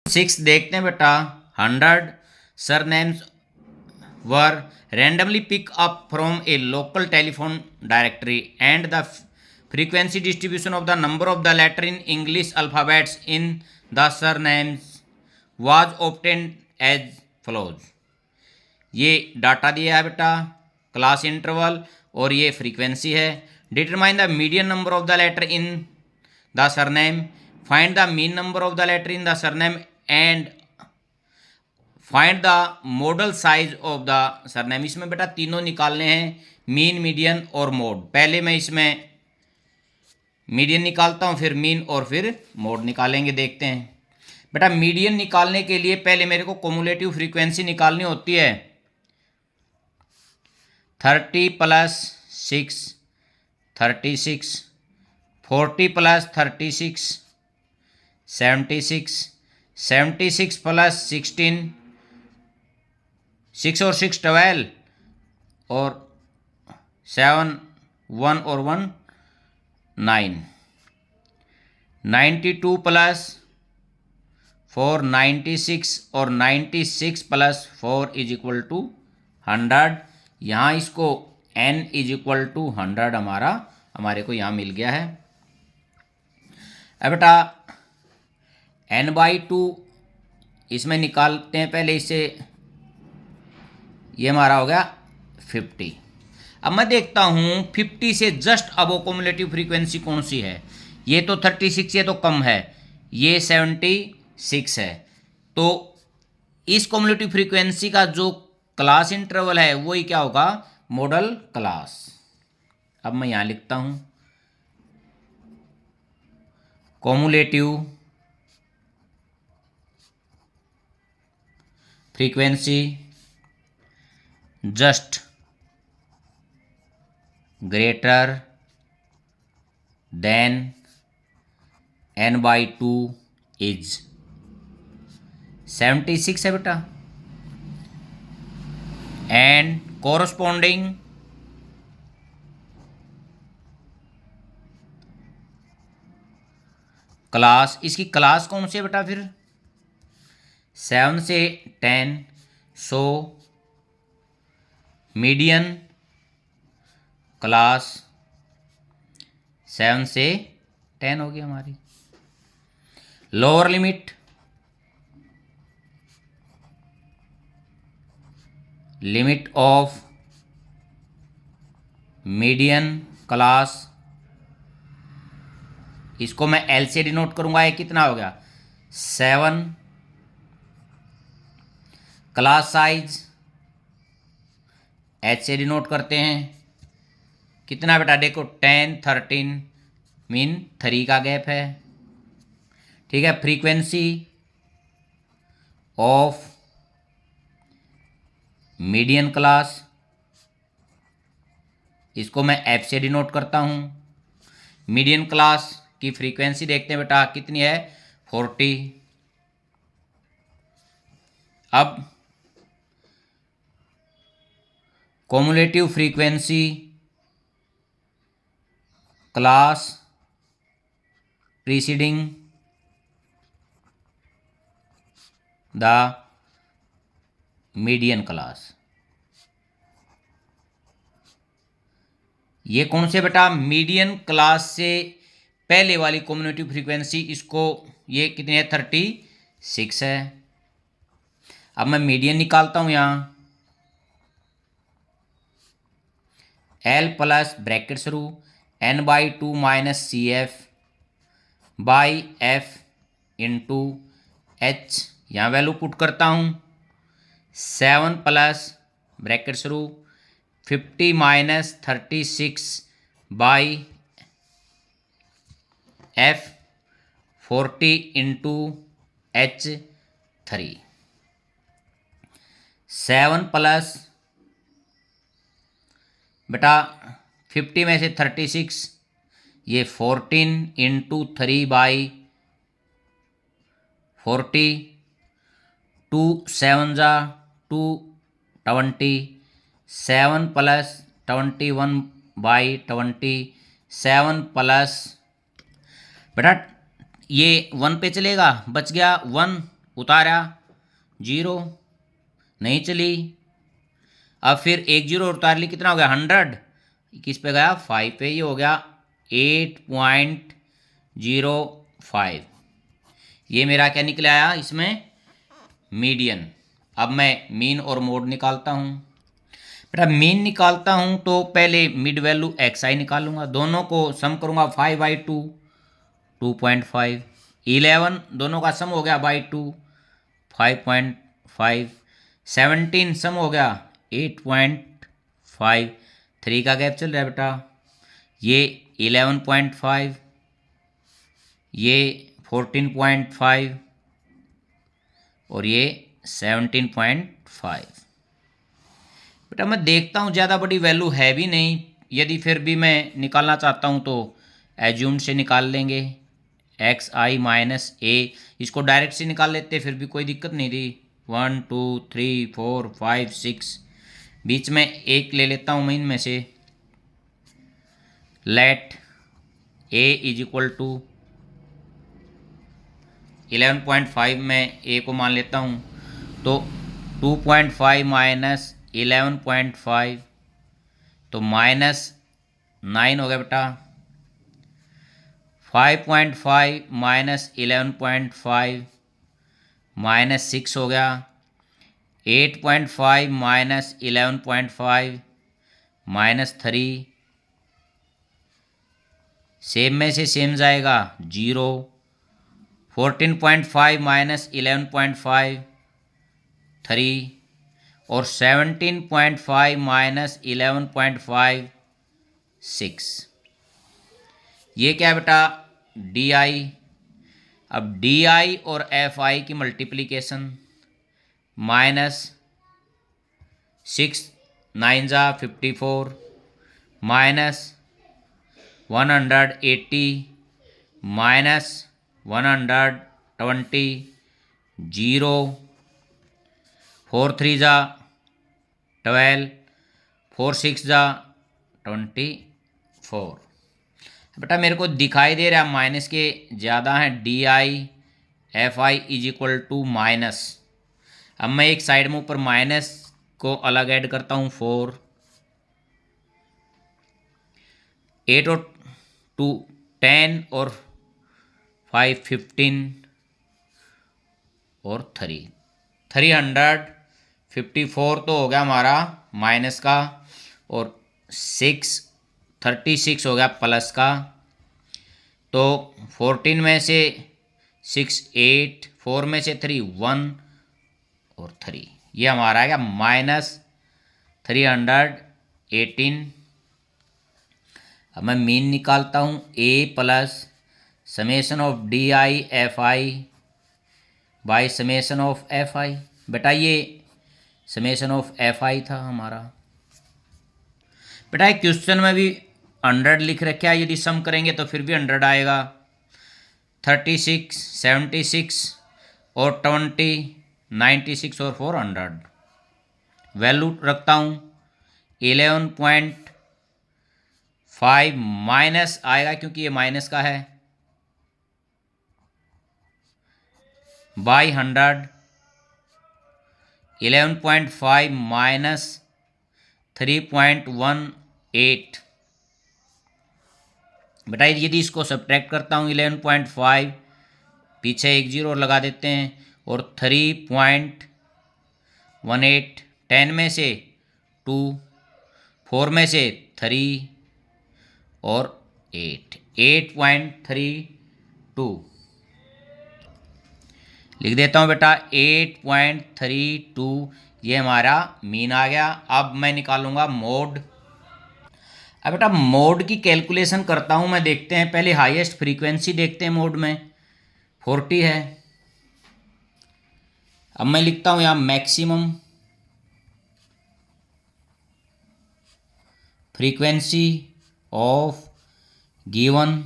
6 देखते हैं बेटा। 100 surnames were randomly picked up from a local telephone directory and the frequency distribution of the number of the letter in English alphabets in the surnames was obtained as follows। ये data दिया है बेटा, class interval और ये frequency है। Determine the median number of the letter in the surname, find the mean number of the letter in the surname and find the modal size of the surname. इसमें बेटा तीनों निकालने हैं, mean, median और mode. पहले मैं इसमें median निकालता हूँ, फिर मीन और फिर मोड निकालेंगे। देखते हैं बेटा, मीडियन निकालने के लिए पहले मेरे को कॉमुलेटिव फ्रीक्वेंसी निकालनी होती है। 30 + 6 36, 40 + 36 76, 76 + 16 6 और 6 12 और 7 1 और 1 9, 92 + 4 96 और 96 + 4 = 100। यहाँ इसको n = 100 हमारे को यहाँ मिल गया है। अब बेटा n/2 इसमें निकालते हैं पहले इसे। ये हमारा हो गया 50। अब मैं देखता हूँ 50 से जस्ट अबो कम्युलेटिव फ्रीक्वेंसी कौन सी है। ये तो 36, ये तो कम है, ये 76 है। तो इस कम्युलेटिव फ्रीक्वेंसी का जो क्लास इंटरवल है वही क्या होगा, मॉडल क्लास। अब मैं यहाँ लिखता हूँ cumulative frequency just greater than n/2 is 76 है बेटा। एंड कोरस्पॉन्डिंग क्लास, इसकी क्लास कौन सी है बेटा, फिर 7 से 10, सो मीडियन क्लास 7 से 10 होगी हमारी। Lower limit limit of median class, इसको मैं L से डिनोट करूंगा। ये कितना हो गया 7। क्लास साइज H से डिनोट करते हैं, कितना बेटा, देखो 10 13 मीन 3 का गैप है। ठीक है, फ्रीक्वेंसी ऑफ मीडियन क्लास, इसको मैं F से डिनोट करता हूँ। मीडियन क्लास की फ्रीक्वेंसी देखते हैं बेटा कितनी है, 40। अब cumulative frequency class preceding the median class, ये कौन से बेटा, मीडियन क्लास से पहले वाली कम्युलेटिव फ्रीक्वेंसी, इसको ये कितनी है 36 है। अब मैं मीडियन निकालता हूं यहाँ, L प्लस ब्रैकेट शुरू n/2 - CF by F into H, यहाँ वैल्यू पुट करता हूँ। 7 प्लस ब्रैकेट शुरू 50 - 36 by F 40 into H3। 7 plus बेटा 50 में से 36, ये 14 इंटू 3 बाई 40, 2 7 जा 2 20, 7 प्लस 21 बाई 20, 7 प्लस बेटा ये 1 पे चलेगा, बच गया 1 उतारा, जीरो, नहीं चली। अब फिर एक जीरो उतार ली, कितना हो गया 100, किस पे गया 5 पे, ये हो गया 8.05। ये मेरा क्या निकल आया इसमें, मीडियन। अब मैं मीन और मोड निकालता हूँ। बेटा मीन निकालता हूँ तो पहले मिड वैल्यू एक्स आई निकालूंगा, दोनों को सम करूंगा 5/2 2.5, 11 दोनों का सम हो गया बाई 2 5.5, 17 सम हो गया 8.5, 3 का गैप चल रहा है बेटा, ये 11.5, ये 14.5 और ये 17.5। बेटा मैं देखता हूँ ज़्यादा बड़ी वैल्यू है भी नहीं, यदि फिर भी मैं निकालना चाहता हूँ तो एज्यूम से निकाल लेंगे, एक्स आई माइनस ए, इसको डायरेक्ट से निकाल लेते फिर भी कोई दिक्कत नहीं थी। 1 2 3 4 5 6, बीच में एक ले लेता हूँ मैं इनमें से, let A is equal to 11.5 में ए को मान लेता हूँ, तो 2.5 माइनस 11.5 तो -9 हो गया बेटा, 5.5 माइनस 11.5 -6 हो गया, 8.5 माइनस 11.5 -3, सेम में से सेम जाएगा 0, 14.5 माइनस 11.5 3 और 17.5 माइनस 11.5 6। ये क्या है बेटा डी आई। अब डी आई और एफ आई की मल्टीप्लीकेशन, -6 9 × 54 -180 -120 0, 4 3 12, 4 6 24। बेटा मेरे को दिखाई दे रहा है माइनस के ज़्यादा हैं, D I F I is equal to minus. अब मैं एक साइड में ऊपर माइनस को अलग ऐड करता हूँ, 4 8 और 2 10 और 5 15 और 354 तो हो गया हमारा माइनस का, और 36 हो गया प्लस का। तो 14 में से 6 8, 4 में से 3 1 और 3, ये हमारा आएगा -318। अब मैं मीन निकालता हूँ, A plus summation of D I F I by summation of F I. बेटा ये समेशन ऑफ एफ आई था हमारा। बेटा एक क्वेश्चन में भी 100 लिख रखा है, यदि सम करेंगे तो फिर भी 100 आएगा। 36 76 और 20 96 और 400, वैल्यू रखता हूँ 11.5 माइनस आएगा क्योंकि ये माइनस का है, बाई 100, 11.5 माइनस 3.18। बेटा यदि इसको सब्ट्रैक्ट करता हूँ 11.5, पीछे एक जीरो लगा देते हैं, और 3.18, 10 में से 2, 4 में से 3 और 8, 8.32 लिख देता हूँ बेटा, 8.32 ये हमारा मीन आ गया। अब मैं निकालूंगा मोड। अब बेटा मोड की कैलकुलेशन करता हूँ मैं, देखते हैं पहले हाईएस्ट फ्रीक्वेंसी देखते हैं मोड में, 40 है। अब मैं लिखता हूँ यहाँ maximum frequency of given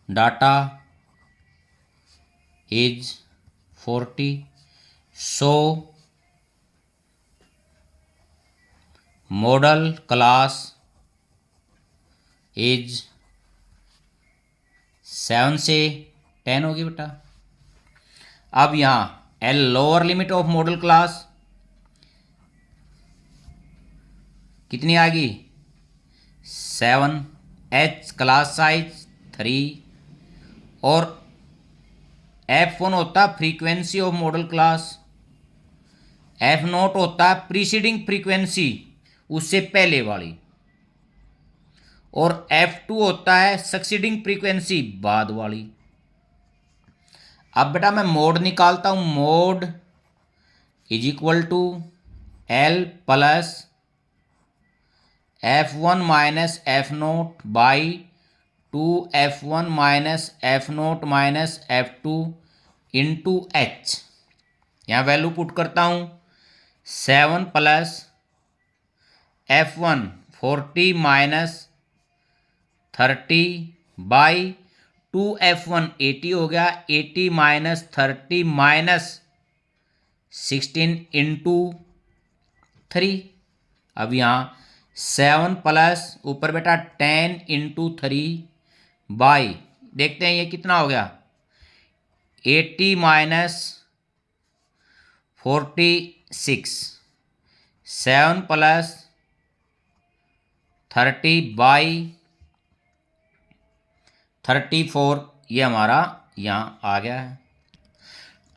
data is 40, so model class is 7 से 10 होगी बेटा। अब यहाँ L lower limit of model class कितनी आ गई 7, एच क्लास साइज 3, और F1 होता है frequency of model class, F0 होता है प्रीसीडिंग फ्रीक्वेंसी उससे पहले वाली, और F2 होता है सक्सीडिंग फ्रीक्वेंसी बाद वाली। अब बेटा मैं मोड निकालता हूं, mode is equal to L plus F1 minus F0 by 2F1 minus F0 minus F2 into H. यहाँ वैल्यू पुट करता हूँ 7 plus F1 40 minus 30 by 2F1 80 हो गया, 80 माइनस 30 माइनस 16 इंटू 3। अब यहाँ 7 प्लस ऊपर बेटा 10 इंटू 3 बाई, देखते हैं ये कितना हो गया 80 माइनस 46, 7 प्लस 30 बाई 34, ये हमारा यहाँ आ गया है।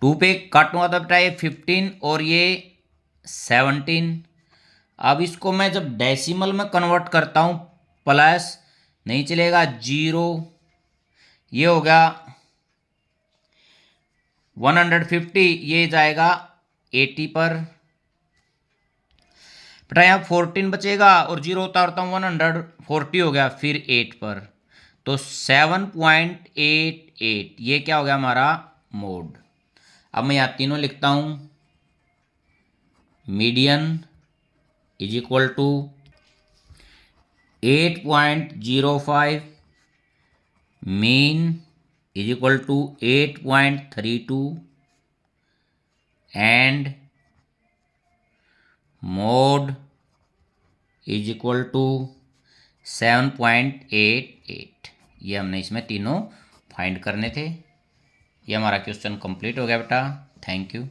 2 पे काटूंगा तो बेटा ये 15 और ये 17। अब इसको मैं जब डेसिमल में कन्वर्ट करता हूँ प्लस नहीं चलेगा 0, ये हो गया 150, ये जाएगा 80 पर। बेटा यहाँ 14 बचेगा और 0 उतारता हूँ 140 हो गया, फिर 8 पर, तो 7.88 ये क्या हो गया हमारा मोड। अब मैं यहाँ तीनों लिखता हूँ, median is equal to 8.05, mean is equal to 8.32 and mode is equal to 7.88। ये हमने इसमें तीनों फाइंड करने थे। ये हमारा क्वेश्चन कंप्लीट हो गया बेटा, थैंक यू।